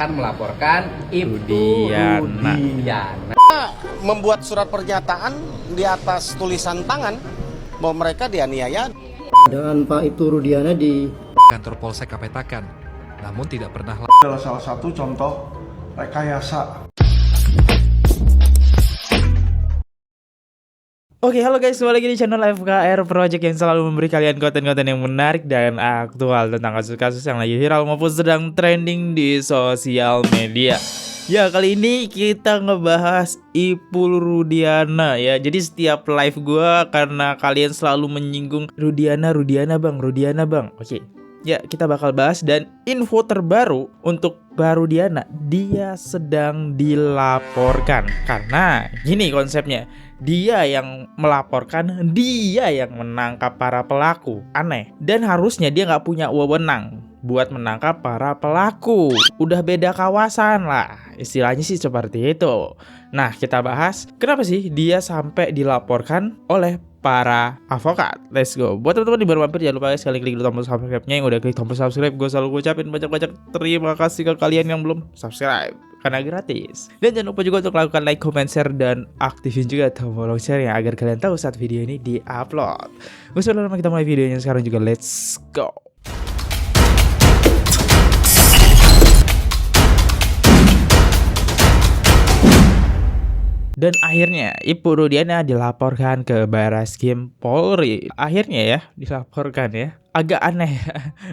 akan melaporkan Ibtu Rudiana. Membuat surat pernyataan di atas tulisan tangan bahwa mereka dianiaya. Dan Pak Ibtu Rudiana di kantor Polsek Kapetakan, namun tidak pernah adalah salah satu contoh rekayasa. Oke, halo guys, kembali lagi di channel FKR Project yang selalu memberi kalian konten-konten yang menarik dan aktual tentang kasus-kasus yang lagi viral maupun sedang trending di sosial media. Ya, kali ini kita ngebahas Ipul Rudiana ya. Jadi setiap live gua karena kalian selalu menyinggung Rudiana bang. Oke. Ya, kita bakal bahas dan info terbaru untuk Mbak Rudiana, dia sedang dilaporkan. Karena gini konsepnya, dia yang melaporkan, dia yang menangkap para pelaku. Aneh. Dan harusnya dia nggak punya wewenang buat menangkap para pelaku. Udah beda kawasan lah, istilahnya sih seperti itu. Nah, kita bahas kenapa sih dia sampai dilaporkan oleh para avokat. Let's go. Buat teman-teman di baru mampir, jangan lupa guys kalian klik dulu tombol subscribe-nya. Yang udah klik tombol subscribe, gue selalu ucapin banyak-banyak terima kasih ke kalian yang belum subscribe karena gratis. Dan jangan lupa juga untuk lakukan like, comment, share, dan aktifin juga tombol lonceng yang agar kalian tahu saat video ini di-upload. Gue sudah lama kita mulai videonya sekarang juga. Let's go. Dan akhirnya Ipul Rudiana dilaporkan ke Barreskrim Polri. Akhirnya ya dilaporkan ya. Agak aneh.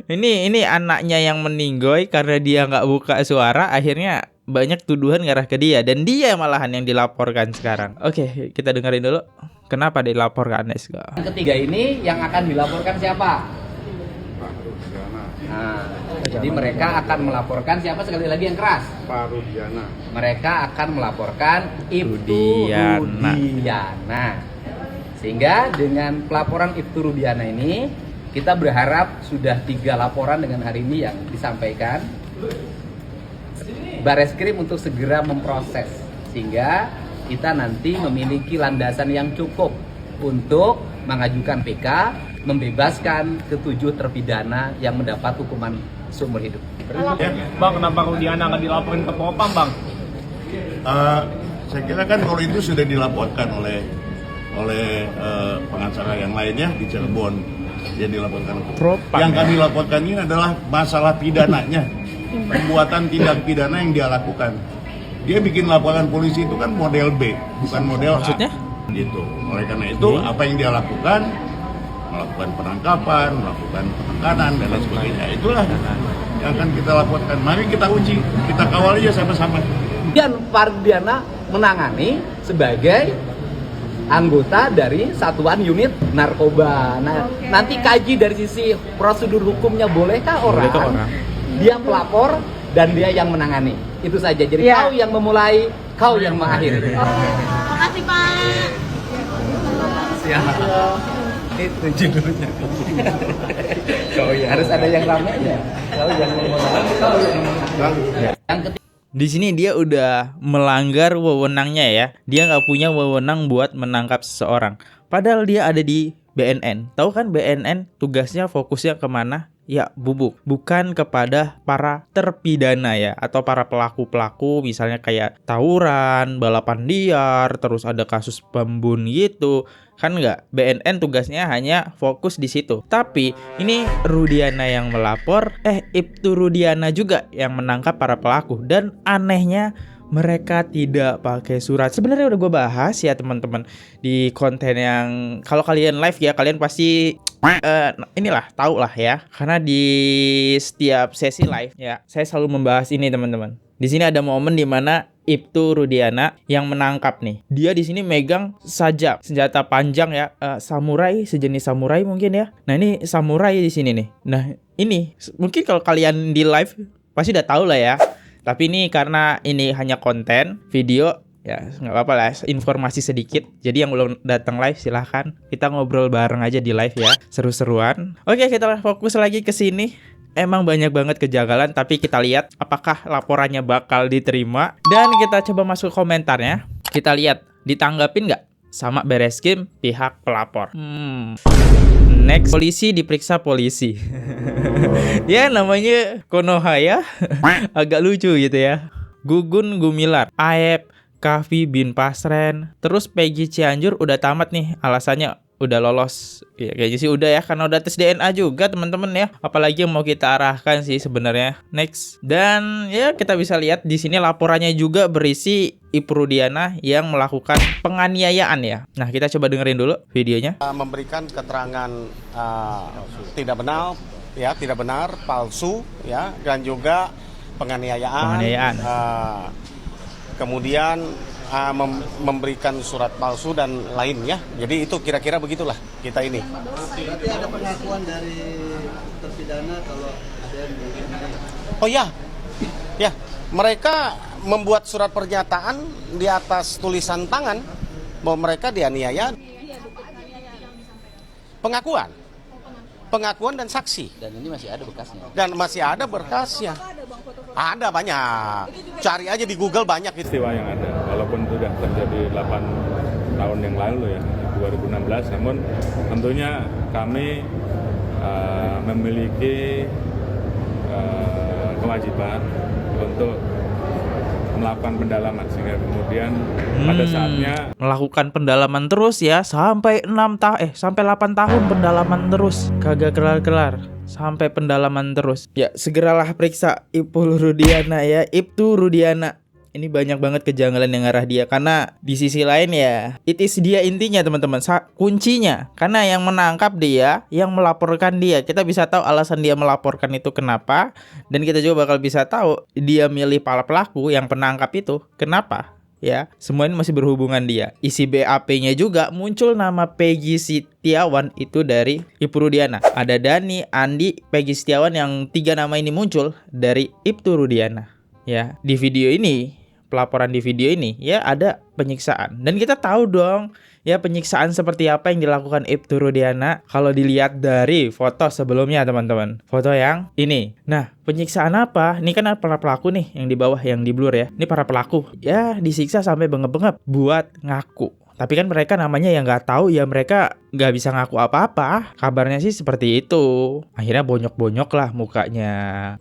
Ini anaknya yang meninggoy karena dia nggak buka suara. Akhirnya banyak tuduhan ngarah ke dia dan dia malahan yang dilaporkan sekarang. Oke, kita dengerin dulu kenapa dilaporkan. Let's go. Yang ketiga ini yang akan dilaporkan siapa? Nah, jadi mereka akan melaporkan siapa, sekali lagi yang keras? Pak Rudiana. Mereka akan melaporkan Ibtu Rudiana. Sehingga dengan pelaporan Ibtu Rudiana ini, kita berharap sudah 3 laporan dengan hari ini yang disampaikan. Barreskrim untuk segera memproses, sehingga kita nanti memiliki landasan yang cukup untuk mengajukan PK, membebaskan ke-7 terpidana yang mendapat hukuman seumur hidup. Bang, kenapa Rudiana nggak dilaporin ke Propam, Bang? Saya kira kan kalau itu sudah dilaporkan oleh pengacara yang lainnya di Cirebon. Dia dilaporkan ke Propam. Yang kami laporkan ini adalah masalah pidananya, perbuatan tindak pidana yang dia lakukan. Dia bikin laporan polisi itu kan model B, bukan model A. Maksudnya? Gitu. Oleh karena itu apa yang dia lakukan, melakukan penangkapan, melakukan penekanan dan lain sebagainya, itulah yang akan kita laporkan. Mari kita uji, kita kawal aja sama-sama. Dan Pak Rudiana menangani sebagai anggota dari Satuan Unit Narkoba. Nah, nanti kaji dari sisi prosedur hukumnya, bolehkah orang dia pelapor dan dia yang menangani. Itu saja. Jadi kau yang memulai, kau yang mengakhiri. Makasih Pak. Siap. Itu judulnya. Kau ya. Harus ada yang ramainya. Kau yang memulai, kau yang mengakhiri. Yang ketiga, Di sini dia udah melanggar wewenangnya ya. Dia nggak punya wewenang buat menangkap seseorang. Padahal dia ada di BNN. Tahu kan BNN tugasnya fokusnya kemana? Ya bubuk, bukan kepada para terpidana ya, atau para pelaku-pelaku misalnya kayak tawuran, balapan liar, terus ada kasus pembun gitu. Kan enggak, BNN tugasnya hanya fokus di situ. Tapi ini Rudiana yang melapor, Ibtu Rudiana juga yang menangkap para pelaku. Dan anehnya mereka tidak pakai surat. Sebenarnya udah gue bahas ya teman-teman di konten yang kalau kalian live ya, kalian pasti inilah tahu lah ya, karena di setiap sesi live ya saya selalu membahas ini teman-teman. Di sini ada momen dimana Ibtu Rudiana yang menangkap nih, dia di sini megang sajam, senjata panjang ya, samurai, sejenis samurai mungkin ya. Nah ini samurai di sini nih. Nah ini mungkin kalau kalian di live pasti udah tahu lah ya. Tapi ini karena ini hanya konten video ya, nggak apa-apa lah, informasi sedikit. Jadi yang belum datang live silahkan, kita ngobrol bareng aja di live ya, seru-seruan. Oke, kita fokus lagi ke sini. Emang banyak banget kejanggalan, tapi kita lihat apakah laporannya bakal diterima. Dan kita coba masuk komentarnya. Kita lihat ditanggapin nggak sama Bareskrim pihak pelapor. Next, polisi diperiksa polisi. Ya namanya Konoha ya. Agak lucu gitu ya. Gugun Gumilar, Aep, Kahvi bin Pasren, terus Peggy Cianjur udah tamat nih, alasannya udah lolos. Ya kayaknya sih udah ya, karena udah tes DNA juga teman-teman ya. Apalagi yang mau kita arahkan sih sebenarnya. Next. Dan ya kita bisa lihat di sini laporannya juga berisi Ibu Rudiana yang melakukan penganiayaan ya. Nah, kita coba dengerin dulu videonya. Memberikan keterangan tidak benar, palsu ya, dan juga penganiayaan. Kemudian memberikan surat palsu dan lainnya. Jadi itu kira-kira begitulah kita ini. Berarti ada pengakuan dari terpidana kalau ada yang Oh ya, mereka membuat surat pernyataan di atas tulisan tangan bahwa mereka dianiaya. Pengakuan dan saksi. Dan ini masih ada bekasnya. Dan masih ada berkasnya. Ada banyak. Cari aja di Google banyak itu. Peristiwa yang ada, walaupun itu sudah terjadi 8 tahun yang lalu ya, 2016, namun tentunya kami memiliki kewajiban untuk melakukan pendalaman sehingga kemudian pada saatnya melakukan pendalaman terus ya sampai 8 tahun pendalaman terus, kagak kelar-kelar sampai pendalaman terus. Ya segeralah periksa Ibtu Rudiana ya, Ibtu Rudiana. Ini banyak banget kejanggalan yang ngarah dia, karena di sisi lain ya it is dia intinya teman-teman, kuncinya. Karena yang menangkap dia, yang melaporkan dia, kita bisa tahu alasan dia melaporkan itu kenapa. Dan kita juga bakal bisa tahu dia milih para pelaku yang penangkap itu kenapa. Ya, semua ini masih berhubungan dia. Isi BAP-nya juga muncul nama Peggy Setiawan itu dari Ibu Rudiana. Ada Dani, Andi, Peggy Setiawan, yang 3 nama ini muncul dari Ibtu Rudiana. Ya, di video ini, pelaporan di video ini ya ada penyiksaan. Dan kita tahu dong ya penyiksaan seperti apa yang dilakukan Ibtu Rudiana kalau dilihat dari foto sebelumnya teman-teman. Foto yang ini. Nah, penyiksaan apa? Ini kan para pelaku nih yang di bawah, yang di blur ya. Ini para pelaku. Ya disiksa sampai bengep-bengep buat ngaku. Tapi kan mereka namanya yang nggak tahu ya, mereka nggak bisa ngaku apa-apa. Kabarnya sih seperti itu. Akhirnya bonyok-bonyok lah mukanya.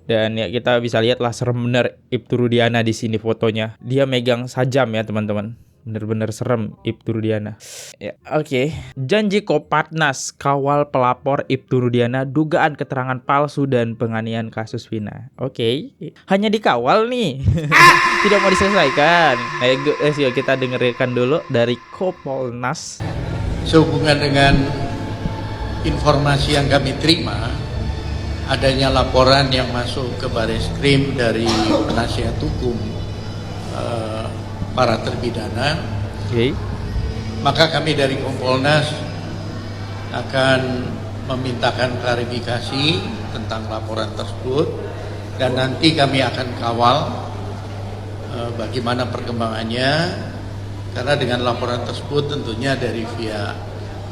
Dan ya kita bisa lihat lah serem bener Ibtu Rudiana di sini fotonya. Dia megang sajam ya teman-teman. Bener-bener serem Ibtu Rudiana. Ya, oke. Janji Kopatnas kawal pelapor Ibtu Rudiana dugaan keterangan palsu dan penganiayaan kasus Vina. Oke. Hanya dikawal nih. Tidak mau diselesaikan. Ayo kita dengarkan dulu dari Kompolnas. Sehubungan dengan informasi yang kami terima, adanya laporan yang masuk ke Bareskrim dari penasihat hukum para terpidana, maka kami dari Kompolnas akan memintakan klarifikasi tentang laporan tersebut, dan nanti kami akan kawal bagaimana perkembangannya, karena dengan laporan tersebut tentunya dari pihak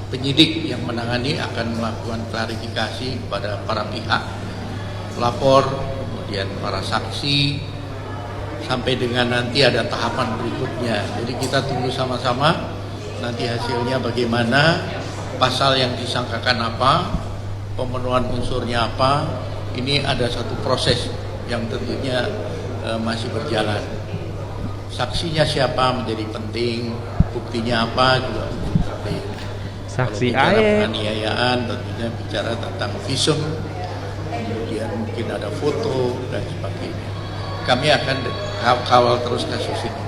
penyidik yang menangani akan melakukan klarifikasi kepada para pihak pelapor, kemudian para saksi, sampai dengan nanti ada tahapan berikutnya. Jadi kita tunggu sama-sama nanti hasilnya bagaimana, pasal yang disangkakan apa, pemenuhan unsurnya apa. Ini ada satu proses yang tentunya masih berjalan. Saksinya siapa menjadi penting, buktinya apa juga penting. Saksi Kalau bicara penganiayaan tentunya bicara tentang visum, kemudian mungkin ada foto dan sebagainya. Kami akan kawal terus kasus ini.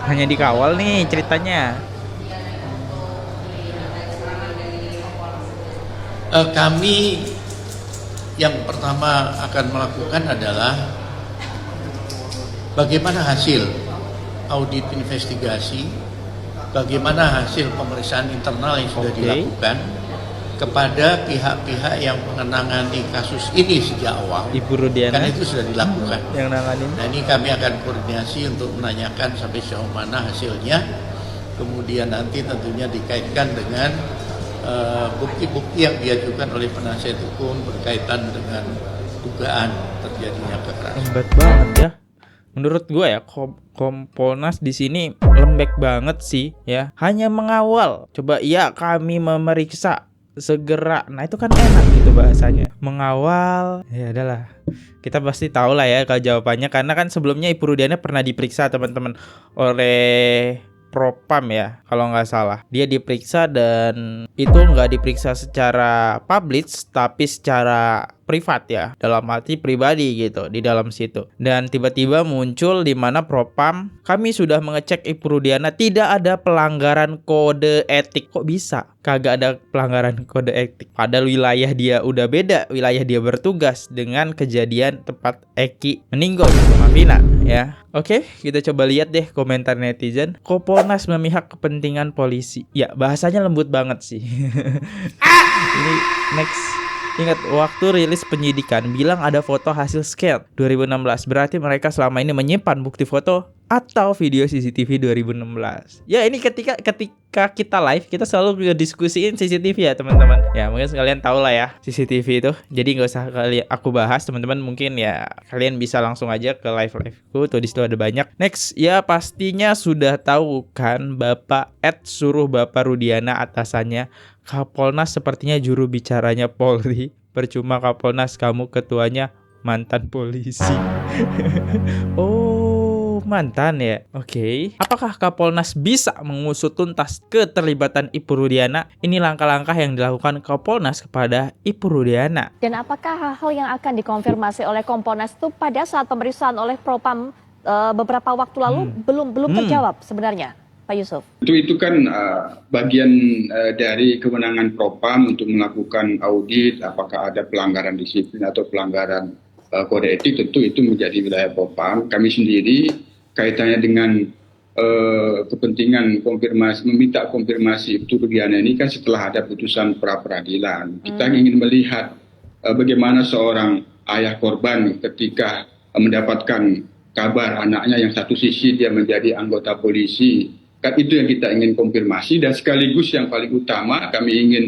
Hanya dikawal nih ceritanya. Kami yang pertama akan melakukan adalah bagaimana hasil audit investigasi, bagaimana hasil pemeriksaan internal yang sudah dilakukan kepada pihak-pihak yang menangani kasus ini sejak awal. Ibu Rudiana kan itu sudah dilakukan yang nanganin. Nah ini kami akan koordinasi untuk menanyakan sampai sejauh mana hasilnya, kemudian nanti tentunya dikaitkan dengan bukti-bukti yang diajukan oleh penasihat hukum berkaitan dengan dugaan terjadinya kekerasan. Lembat banget ya. Menurut gue ya, Kompolnas di sini lemah lembek banget sih ya. Hanya mengawal. Coba ya kami memeriksa segera. Nah itu kan enak gitu bahasanya. Mengawal. Ya adalah. Kita pasti tahu lah ya kalau jawabannya, karena kan sebelumnya Ibu Rudiana pernah diperiksa teman-teman oleh Propam ya kalau nggak salah. Dia diperiksa dan itu nggak diperiksa secara publik tapi secara privat ya, dalam arti pribadi gitu di dalam situ. Dan tiba-tiba muncul di mana Propam, kami sudah mengecek Ibu Rudiana tidak ada pelanggaran kode etik. Kok bisa kagak ada pelanggaran kode etik? Padahal wilayah dia udah beda, wilayah dia bertugas dengan kejadian tempat Eki meninggal sama Vina ya. Oke, kita coba lihat deh komentar netizen. Kompolnas memihak kepentingan polisi. Ya, bahasanya lembut banget sih. Ini next. Ingat waktu rilis penyidikan bilang ada foto hasil scan 2016. Berarti mereka selama ini menyimpan bukti foto atau video CCTV 2016. Ya ini ketika kita live kita selalu diskusiin CCTV ya teman-teman. Ya mungkin kalian tahu lah ya CCTV itu. Jadi nggak usah kalian aku bahas teman-teman, mungkin ya kalian bisa langsung aja ke live-liveku tuh, di situ ada banyak. Next ya pastinya sudah tahu kan Bapak suruh Bapak Rudiana atasannya Kapolnas sepertinya juru bicaranya Polri. Percuma Kapolnas, kamu ketuanya mantan polisi. Oh, mantan ya. Oke. Apakah Kapolnas bisa mengusut tuntas keterlibatan Ibu Rudiana? Ini langkah-langkah yang dilakukan Kapolnas kepada Ibu Rudiana. Dan apakah hal-hal yang akan dikonfirmasi oleh Kompolnas itu pada saat pemeriksaan oleh Propam beberapa waktu lalu belum terjawab sebenarnya, Pak Yusuf? Itu kan bagian dari kewenangan Propam untuk melakukan audit apakah ada pelanggaran disiplin atau pelanggaran kode etik. Tentu itu menjadi wilayah Propam. Kami sendiri kaitannya dengan kepentingan konfirmasi, meminta konfirmasi Ibu Rudiana ini kan setelah ada putusan pra peradilan. Kita ingin melihat bagaimana seorang ayah korban ketika mendapatkan kabar anaknya yang satu sisi dia menjadi anggota polisi. Kan itu yang kita ingin konfirmasi, dan sekaligus yang paling utama kami ingin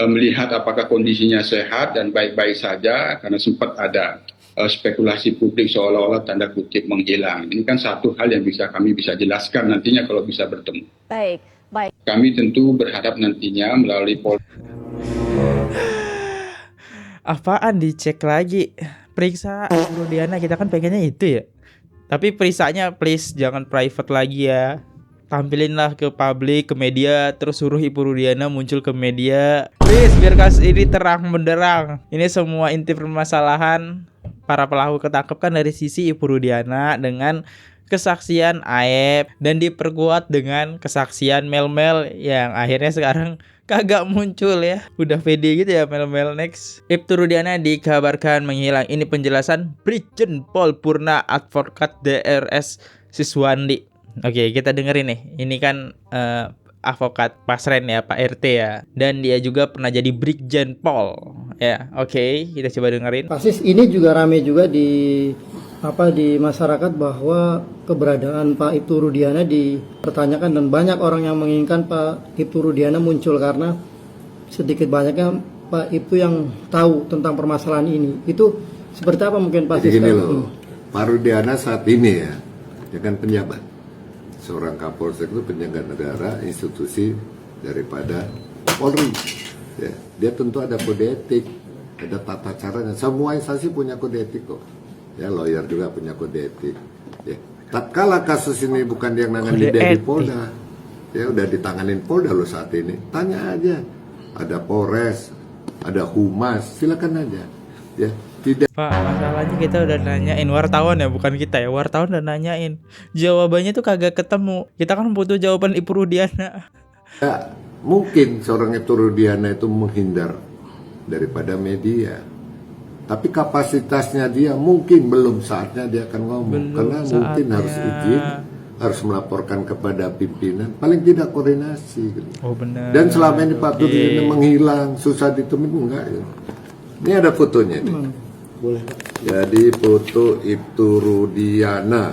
melihat apakah kondisinya sehat dan baik-baik saja, karena sempat ada spekulasi publik seolah-olah tanda kutip menghilang. Ini kan satu hal yang kami bisa jelaskan nantinya kalau bisa bertemu. Baik. Kami tentu berharap nantinya melalui Apaan dicek lagi? Periksa Rudiana, kita kan pengennya itu ya. Tapi periksanya please jangan private lagi ya. Tampilinlah ke publik, ke media, terus suruh Ibu Rudiana muncul ke media. Please, biar kasus ini terang benderang. Ini semua inti permasalahan para pelaku ketangkep kan dari sisi Ibu Rudiana dengan kesaksian Aep dan diperkuat dengan kesaksian Mel-Mel yang akhirnya sekarang kagak muncul ya. Udah pede gitu ya Mel-Mel. Next, Ibu Rudiana dikabarkan menghilang. Ini penjelasan Brigjen Pol Purna Advokat DRS Siswandi. Oke, kita dengerin nih. Ini kan advokat Pasren ya, Pak RT ya. Dan dia juga pernah jadi Brigjen Pol. Ya, oke, kita coba dengerin. Kasus ini juga ramai juga di masyarakat bahwa keberadaan Pak Ibtu Rudiana dipertanyakan, dan banyak orang yang menginginkan Pak Ibtu Rudiana muncul karena sedikit banyaknya Pak Ibtu yang tahu tentang permasalahan ini. Itu seperti apa mungkin Pak? Jadi gini loh, Pak Rudiana saat ini ya, dia kan penjabat. Seorang Kapolsek itu penjaga negara, institusi daripada Polri. Ya, dia tentu ada kode etik, ada tata caranya. Semua instansi punya kode etik kok. Ya, lawyer juga punya kode etik. Ya. Tatkala kasus ini bukan dia yang nangani dari Polda, ya udah ditanganin Polda loh saat ini. Tanya aja, ada Polres, ada Humas, silakan aja. Ya. Tidak. Pak, masalahnya kita udah nanyain wartawan ya, bukan kita ya. Wartawan udah nanyain. Jawabannya tuh kagak ketemu. Kita kan butuh jawaban Ibu Rudiana. Ya, mungkin seorang Ibu Rudiana itu menghindar daripada media. Tapi kapasitasnya dia mungkin belum saatnya dia akan ngomong. Karena mungkin harus izin, harus melaporkan kepada pimpinan. Paling tidak koordinasi gitu. Oh benar. Dan selama ini Pak Rudiana menghilang, susah ditemukan enggak ya. Ini ada fotonya nih. Boleh. Jadi foto Ibtu Rudiana.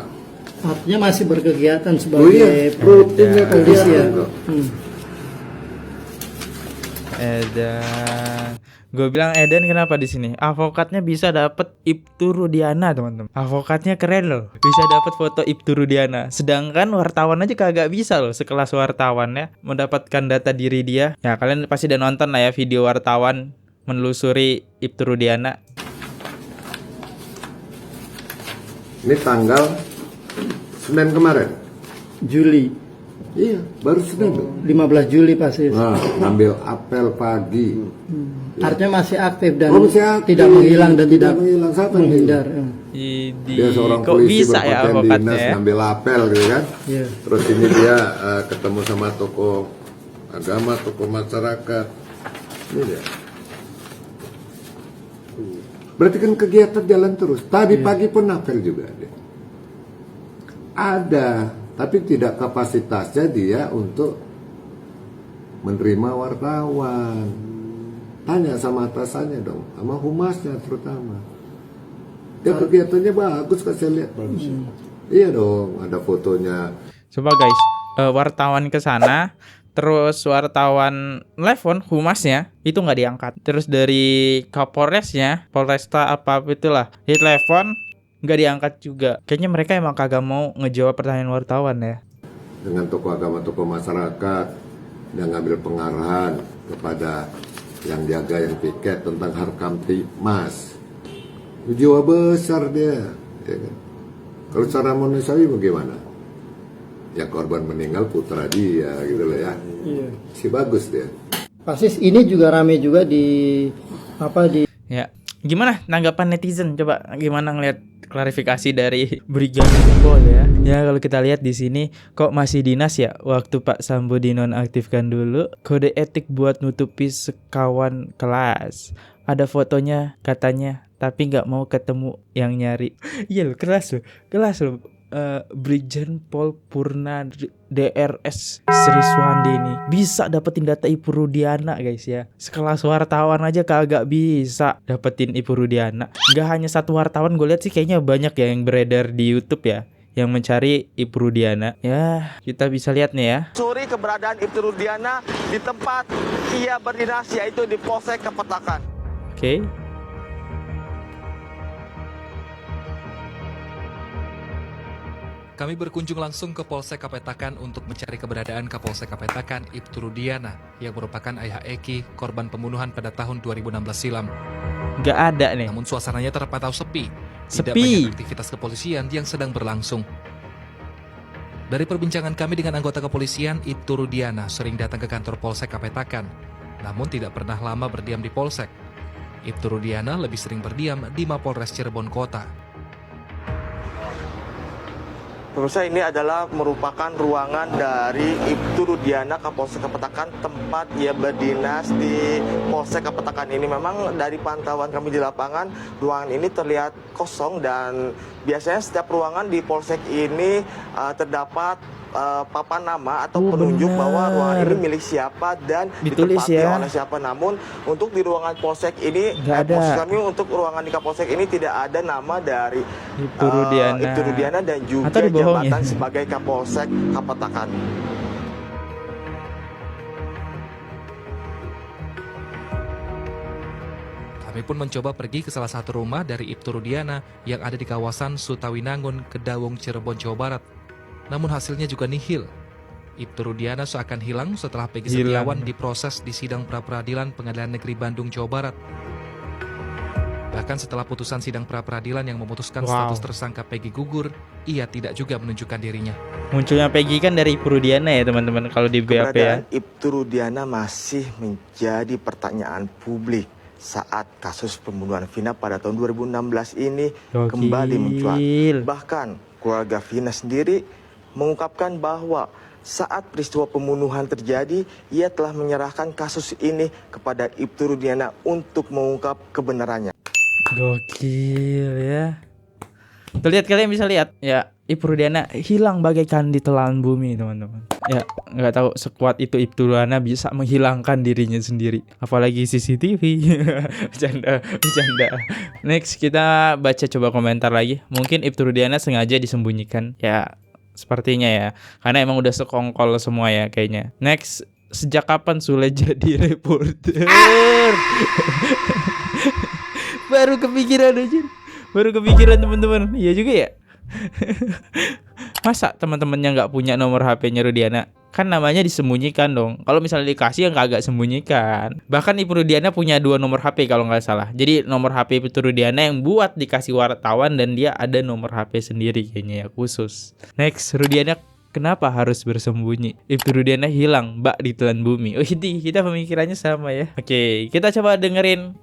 Artinya masih berkegiatan sebagai rutinnya polisi ya. Edan. Gue bilang Eden kenapa di sini? Avokatnya bisa dapet Ibtu Rudiana, teman-teman. Avokatnya keren loh, bisa dapet foto Ibtu Rudiana. Sedangkan wartawan aja kagak bisa loh, sekelas wartawan ya, mendapatkan data diri dia. Ya kalian pasti udah nonton lah ya video wartawan menelusuri Ibtu Rudiana. Ini tanggal Senin kemarin. Juli. Iya, baru Senin loh. 15 Juli pasti. Nah, ngambil apel pagi. Ya. Artinya masih aktif dan masih aktif. tidak menghilang dan tidak menghilang. Siapa yang menghindar. Dia seorang kok polisi bisa ya berpakaian avokatnya dinas ya? ngambil apel gitu kan. Iya. Terus ini dia ketemu sama tokoh agama, tokoh masyarakat. Ini dia. Berarti kan kegiatan jalan terus. Tadi pagi pun apel juga dia. Ada, tapi tidak kapasitasnya dia untuk menerima wartawan. Tanya sama atasannya dong, sama humasnya terutama. Dia kegiatannya bagus, kan saya lihat bagus. Iya dong, ada fotonya. Coba guys, wartawan ke sana, terus wartawan telepon humasnya itu nggak diangkat. Terus dari Kapolresnya, Polresta apa itulah, dia telepon nggak diangkat juga. Kayaknya mereka emang kagak mau ngejawab pertanyaan wartawan ya. Dengan tokoh agama, tokoh masyarakat, yang ngambil pengarahan kepada yang jaga, yang piket tentang Harkamtibmas. Jiwa besar dia, ya kan? Kalau secara manusiawi bagaimana? Ya korban meninggal putra dia, gitu loh ya. Iya. Si bagus dia. Pasti ini juga rame juga di Ya, gimana tanggapan netizen? Coba gimana ngelihat klarifikasi dari Brigadir Pol ya? Ya kalau kita lihat di sini kok masih dinas ya? Waktu Pak Sambo dinonaktifkan dulu, kode etik buat nutupi sekawan kelas. Ada fotonya katanya, tapi nggak mau ketemu yang nyari. Iya loh, kelas loh. Brigjen Pol Purna DRS Sriswandi ini bisa dapetin data Ibu Rudiana guys ya. Sekelas wartawan aja kagak bisa dapetin Ibu Rudiana. Gak hanya satu wartawan, gue lihat sih kayaknya banyak ya yang beredar di YouTube ya, yang mencari Ibu Rudiana. Ya kita bisa lihat nih ya. Suri keberadaan Ibtu Rudiana di tempat ia berdinas, yaitu di Polsek Kepetakan. Oke. Kami berkunjung langsung ke Polsek Kapetakan untuk mencari keberadaan Kapolsek Kapetakan Ibtu Rudiana yang merupakan ayah Eki, korban pembunuhan pada tahun 2016 silam. Gak ada nih. Namun suasananya terpantau sepi. Tidak Sepi. banyak aktivitas kepolisian yang sedang berlangsung. Dari perbincangan kami dengan anggota kepolisian, Ibtu Rudiana sering datang ke kantor Polsek Kapetakan, namun tidak pernah lama berdiam di Polsek. Ibtu Rudiana lebih sering berdiam di Mapolres Cirebon Kota. Pemirsa, ini adalah merupakan ruangan dari Ibtu Rudiana Kapolsek Kepetakan, tempat ia berdinas di Polsek Kepetakan ini. Memang dari pantauan kami di lapangan, ruangan ini terlihat kosong dan biasanya setiap ruangan di Polsek ini terdapat papan nama atau penunjuk bahwa ruangan ini milik siapa dan ditulis ditempati ya oleh siapa. Namun untuk di ruangan Polsek ini, ada. kami untuk ruangan di Kapolsek ini tidak ada nama dari Ibtu Rudiana. Ibtu Rudiana dan juga jabatan sebagai Kapolsek Kapetakan. Kami pun mencoba pergi ke salah satu rumah dari Ibtu Rudiana yang ada di kawasan Sutawinangun, Kedawung, Cirebon, Jawa Barat. Namun hasilnya juga nihil. Ibtu Rudiana seakan hilang setelah Peggy Setiawan diproses di sidang pra-peradilan Pengadilan Negeri Bandung, Jawa Barat. Bahkan setelah putusan sidang pra-peradilan yang memutuskan status tersangka Peggy gugur, ia tidak juga menunjukkan dirinya. Munculnya Peggy kan dari Ibtu Rudiana ya teman-teman kalau di BAP ya. Ibtu Rudiana masih menjadi pertanyaan publik saat kasus pembunuhan Vina pada tahun 2016 ini kembali mencuat. Bahkan keluarga Vina sendiri mengungkapkan bahwa saat peristiwa pembunuhan terjadi, ia telah menyerahkan kasus ini kepada Ibtu Rudiana untuk mengungkap kebenarannya. Gokil ya. Tuh lihat, kalian bisa lihat ya, Ibtu Rudiana hilang bagaikan ditelan bumi teman-teman. Ya nggak tahu sekuat itu Ibtu Rudiana bisa menghilangkan dirinya sendiri. Apalagi CCTV. Bercanda. Next kita baca coba komentar lagi. Mungkin Ibtu Rudiana sengaja disembunyikan. Ya sepertinya ya, karena emang udah sekongkol semua ya kayaknya. Next sejak kapan Sule jadi reporter? Baru kepikiran aja. Baru kepikiran teman-teman. Iya juga ya. Masa teman-temannya nggak punya nomor HP-nya Rudiana? Kan namanya disembunyikan dong. Kalau misalnya dikasih ya kagak sembunyikan. Bahkan Ibu Rudiana punya 2 nomor HP kalau nggak salah. Jadi nomor HP Ibu Rudiana yang buat dikasih wartawan, dan dia ada nomor HP sendiri kayaknya ya, khusus. Next, Rudiana kenapa harus bersembunyi? Ibtu Rudiana hilang, bak ditelan bumi. Oh, kita pemikirannya sama ya. Oke, kita coba dengerin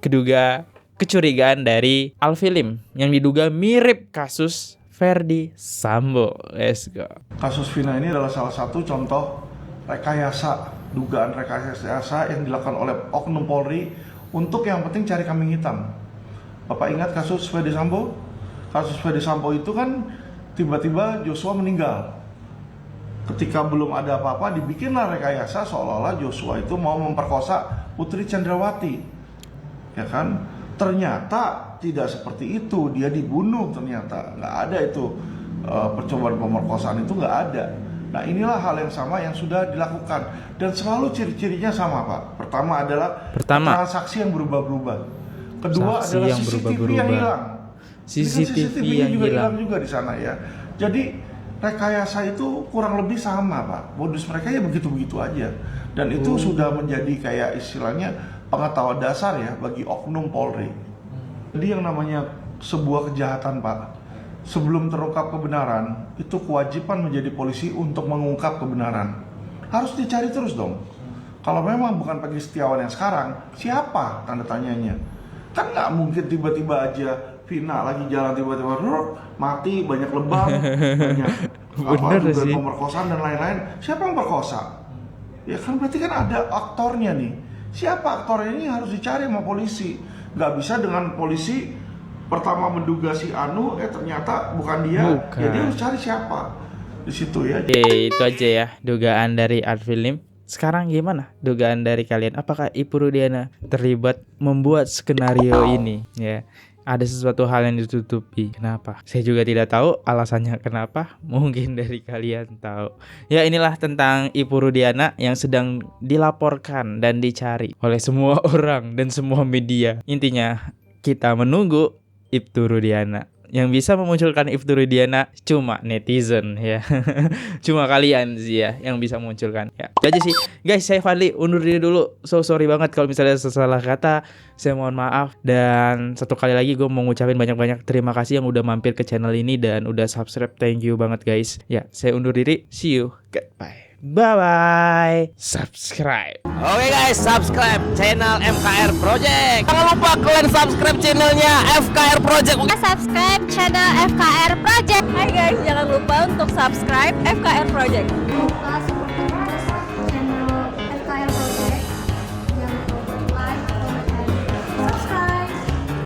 kecurigaan dari Alfilim yang diduga mirip kasus Ferdi Sambo. Let's go. Kasus Vina ini adalah salah satu contoh rekayasa, dugaan rekayasa yang dilakukan oleh oknum Polri untuk yang penting cari kambing hitam. Bapak ingat kasus Ferdi Sambo? Kasus Ferdi Sambo itu kan tiba-tiba Joshua meninggal. Ketika belum ada apa-apa, dibikinlah rekayasa seolah-olah Joshua itu mau memperkosa Putri Chandrawati, ya kan? Ternyata tidak seperti itu, dia dibunuh ternyata. Nggak ada itu percobaan pemerkosaan, itu nggak ada. Nah, inilah hal yang sama yang sudah dilakukan, dan selalu ciri-cirinya sama, Pak. Pertama adalah transaksi yang berubah-ubah. Kedua adalah yang CCTV yang hilang. CCTV yang juga hilang juga di sana ya. Jadi rekayasa itu kurang lebih sama, Pak. Modus mereka ya begitu-begitu aja. Dan itu sudah menjadi kayak istilahnya pengetahuan dasar ya bagi oknum Polri. Jadi yang namanya sebuah kejahatan, Pak, sebelum terungkap kebenaran, itu kewajiban menjadi polisi untuk mengungkap kebenaran. Harus dicari terus dong. Kalau memang bukan Peggy Setiawan yang sekarang, siapa tanda tanyanya? Kan nggak mungkin tiba-tiba aja Vina lagi jalan tiba-tiba mati, banyak lebam, banyak juga pemerkosaan dan lain-lain. Siapa yang perkosa? Ya kan berarti kan ada aktornya nih. Siapa aktornya ini harus dicari sama polisi. Nggak bisa dengan polisi pertama menduga si Anu, ternyata bukan dia. Ya dia harus cari siapa di situ ya. Itu aja ya dugaan dari Alfilim. Sekarang gimana dugaan dari kalian? Apakah Ibu Rudiana terlibat membuat skenario ini? Ya, ada sesuatu hal yang ditutupi. Kenapa? Saya juga tidak tahu alasannya kenapa. Mungkin dari kalian tahu. Ya, inilah tentang Ibu Rudiana yang sedang dilaporkan dan dicari oleh semua orang dan semua media. Intinya kita menunggu Ibtu Rudiana. Yang bisa memunculkan Ibtu Rudiana cuma netizen ya. Cuma kalian sih ya yang bisa memunculkan. Ya, itu aja sih. Guys, saya Fadli undur diri dulu. Sorry banget kalau misalnya salah kata. Saya mohon maaf. Dan satu kali lagi gue mau ngucapin banyak-banyak terima kasih yang udah mampir ke channel ini dan udah subscribe. Thank you banget guys. Ya, saya undur diri. See you. Goodbye. Bye-bye. Subscribe. Oke guys, subscribe channel FKR Project. Jangan lupa kalian subscribe channelnya FKR Project. Subscribe channel FKR Project. Hai guys, jangan lupa untuk subscribe FKR Project.